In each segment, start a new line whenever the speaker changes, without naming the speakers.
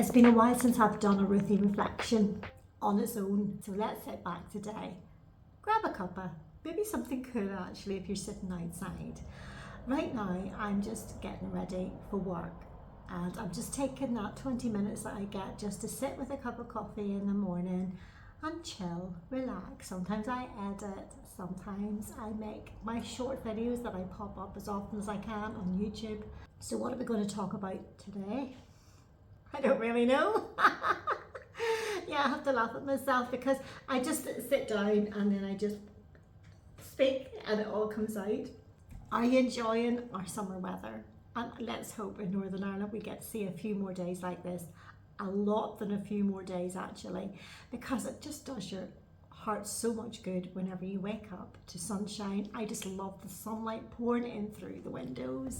It's been a while since I've done a Ruthie reflection on its own, so let's sit back today. Grab a cuppa, maybe something cool actually if you're sitting outside. Right now I'm just getting ready for work and I'm just taking that 20 minutes that I get just to sit with a cup of coffee in the morning and chill, relax. Sometimes I edit, sometimes I make my short videos that I pop up as often as I can on YouTube. So what are we going to talk about today? I don't really know. Yeah, I have to laugh at myself because I just sit down and then I just speak and it all comes out. Are you enjoying our summer weather? And let's hope in Northern Ireland we get to see a few more days like this. A lot than a few more days actually, because it just does your heart so much good whenever you wake up to sunshine. I just love the sunlight pouring in through the windows.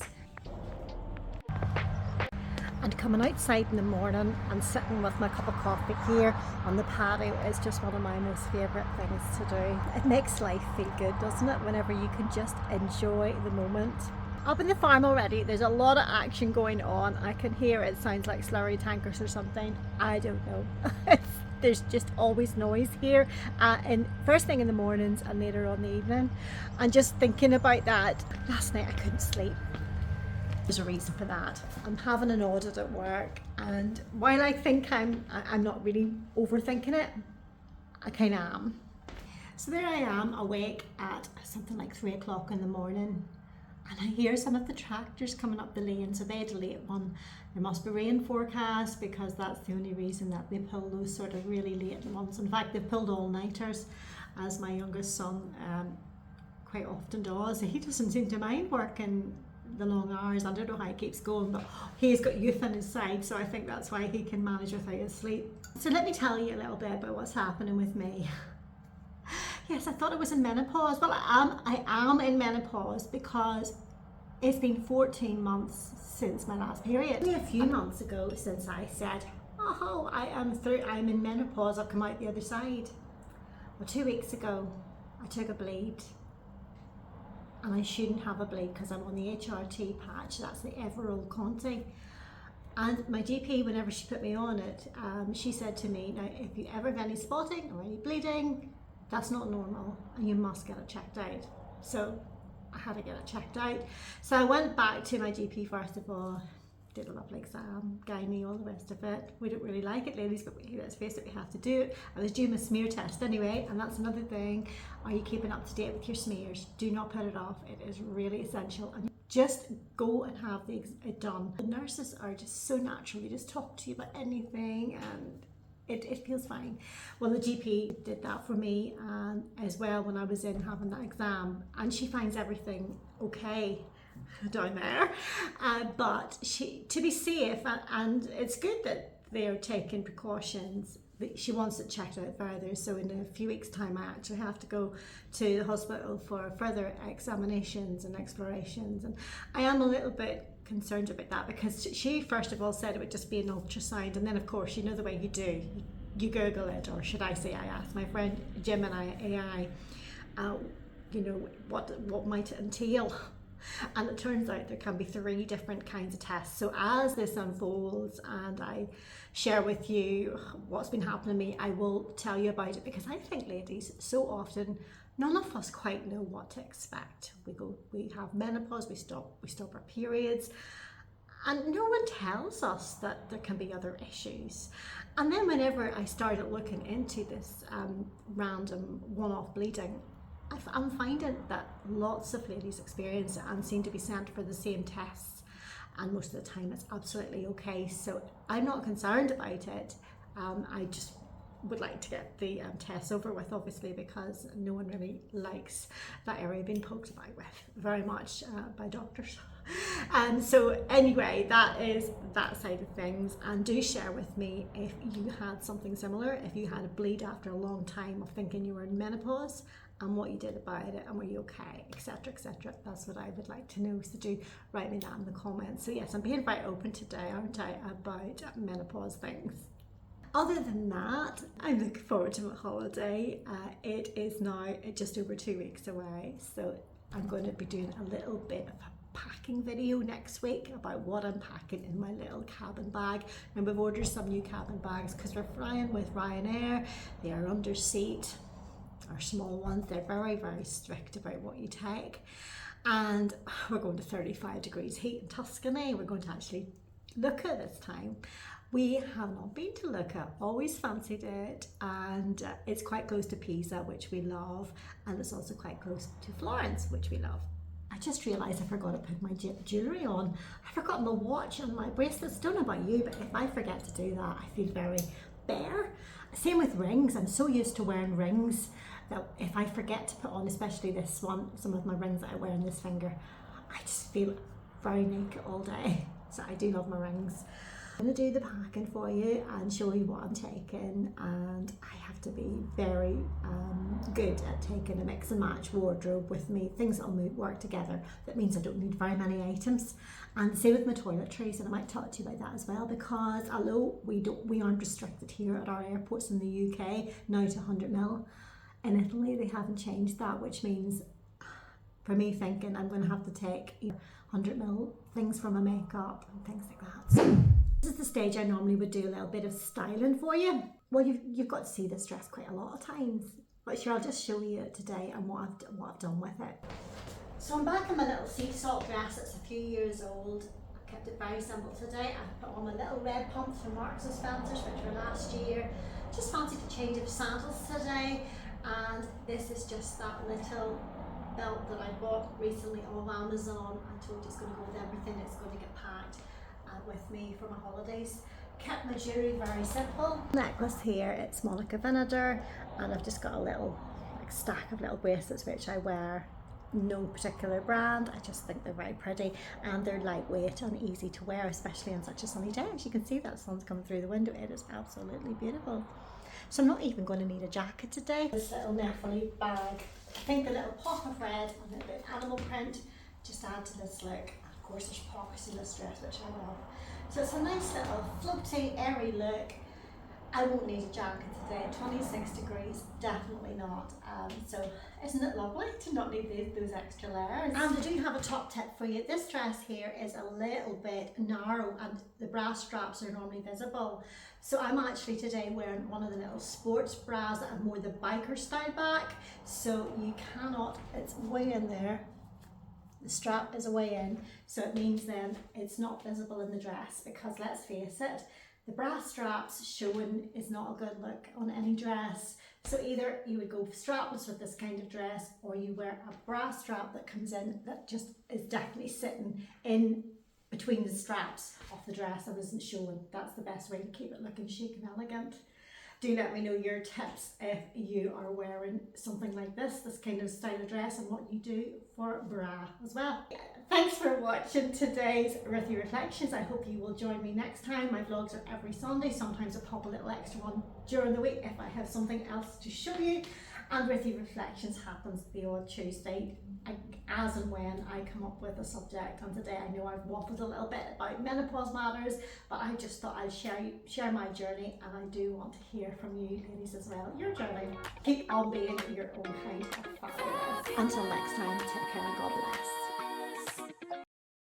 And coming outside in the morning and sitting with my cup of coffee here on the patio is just one of my most favourite things to do. It makes life feel good, doesn't it, whenever you can just enjoy the moment. Up in the farm already, there's a lot of action going on. I can hear it sounds like slurry tankers or something. I don't know. There's just always noise here, and first thing in the mornings and later on the evening. And just thinking about that, last night I couldn't sleep. There's a reason for that. I'm having an audit at work, and while I think I'm not really overthinking it, I kind of am. So there I am awake at something like 3 o'clock in the morning, and I hear some of the tractors coming up the lane. So they had a late one. There must be rain forecast because that's the only reason that they pull those sort of really late ones. In fact, they've pulled all-nighters, as my youngest son quite often does. He doesn't seem to mind working the long hours. I don't know how he keeps going, but he's got youth on his side, so I think that's why he can manage without his sleep. So let me tell you a little bit about what's happening with me. Yes, I thought I was in menopause. Well, I am in menopause because it's been 14 months since my last period. Only a few months ago since I said, oh, I'm in menopause, I've come out the other side. Well, 2 weeks ago, I took a bleed. And I shouldn't have a bleed because I'm on the HRT patch, that's the Everol-Conti. And my GP, whenever she put me on it, she said to me, now if you ever have any spotting or any bleeding, that's not normal and you must get it checked out. So I had to get it checked out. So I went back to my GP first of all, did a lovely exam, gynae, all the rest of it. We don't really like it, ladies, but let's face it, we have to do it. I was due my smear test anyway, and that's another thing. Are you keeping up to date with your smears? Do not put it off. It is really essential. And just go and have it done. The nurses are just so natural. They just talk to you about anything and it feels fine. Well, the GP did that for me as well when I was in having that exam, and she finds everything okay down there, but to be safe, and it's good that they're taking precautions, she wants it checked out further. So in a few weeks time I actually have to go to the hospital for further examinations and explorations, and I am a little bit concerned about that because she first of all said it would just be an ultrasound, and then of course you know the way you do, you Google it, or should I say I asked my friend Gemini AI you know what might it entail. And it turns out there can be 3 different kinds of tests. So as this unfolds and I share with you what's been happening to me, I will tell you about it, because I think, ladies, so often none of us quite know what to expect. We have menopause, we stop our periods, and no one tells us that there can be other issues. And then whenever I started looking into this random one-off bleeding, I'm finding that lots of ladies experience it and seem to be sent for the same tests, and most of the time it's absolutely okay. So I'm not concerned about it. I just would like to get the tests over with, obviously, because no one really likes that area being poked about with very much by doctors. And so anyway, that is that side of things. And do share with me if you had something similar, if you had a bleed after a long time of thinking you were in menopause, and what you did about it, and were you okay, etc, etc. That's what I would like to know, so do write me that in the comments. So yes, I'm being very open today, aren't I, about menopause things. Other than that, I'm looking forward to my holiday. It is now just over 2 weeks away, so I'm going to be doing a little bit of packing video next week about what I'm packing in my little cabin bag. And we've ordered some new cabin bags because we're flying with Ryanair. They are under seat, our small ones. They're very, very strict about what you take. And we're going to 35 degrees heat in Tuscany. We're going to actually Lucca this time. We have not been to Lucca, always fancied it, and it's quite close to Pisa, which we love, and it's also quite close to Florence, which we love. I just realised I forgot to put my jewellery on. I forgot my watch and my bracelets. Don't know about you, but if I forget to do that, I feel very bare. Same with rings. I'm so used to wearing rings that if I forget to put on, especially this one, some of my rings that I wear on this finger, I just feel very naked all day. So I do love my rings. I'm going to do the packing for you and show you what I'm taking, and I have to be very good at taking a mix and match wardrobe with me, things that will work together. That means I don't need very many items. And the same with my toiletries, and I might talk to you about that as well, because although we aren't restricted here at our airports in the UK now to 100ml, in Italy they haven't changed that, which means for me thinking I'm going to have to take 100ml things for my makeup and things like that. So this is the stage I normally would do a little bit of styling for you. Well, you've got to see this dress quite a lot of times, but sure, I'll just show you it today and what I've done with it. So I'm back in my little sea salt dress. It's a few years old. I kept it very simple today. I put on my little red pumps from Marks and Spencer's, which were last year. Just fancied a change of sandals today, and this is just that little belt that I bought recently off Amazon. I told you it's going to go with everything. It's going to get packed with me for my holidays. Kept my jewellery very simple. Necklace here, it's Monica Vinader, and I've just got a little stack of little bracelets which I wear. No particular brand, I just think they're very pretty, and they're lightweight and easy to wear, especially on such a sunny day. As you can see, that sun's coming through the window. It is absolutely beautiful. So I'm not even going to need a jacket today. This little Nepali bag, I think the little pop of red and a little bit of animal print just add to this look. Of course, there's pockets in this dress, which I love. So it's a nice little floaty, airy look. I won't need a jacket today. 26 degrees, definitely not. So isn't it lovely to not need those extra layers? And I do have a top tip for you. This dress here is a little bit narrow, and the bra straps are normally visible. So I'm actually today wearing one of the little sports bras that are more the biker style back. So you cannot, it's way in there. The strap is away in, so it means then it's not visible in the dress, because let's face it, the bra straps showing is not a good look on any dress. So either you would go strapless with this kind of dress, or you wear a bra strap that comes in that just is definitely sitting in between the straps of the dress and isn't showing. That's the best way to keep it looking chic and elegant. Do let me know your tips if you are wearing something like this kind of style of dress, and what you do for bra as well. Thanks for watching today's Ruthie Reflections. I hope you will join me next time. My vlogs are every Sunday. Sometimes I pop a little extra one during the week if I have something else to show you. And Ruthie Reflections happens the odd Tuesday, as and when I come up with a subject. And today I know I've waffled a little bit about menopause matters, but I just thought I'd share my journey, and I do want to hear from you ladies as well, your journey. Keep on being your own kind of fabulous. Until next time, take care and God bless.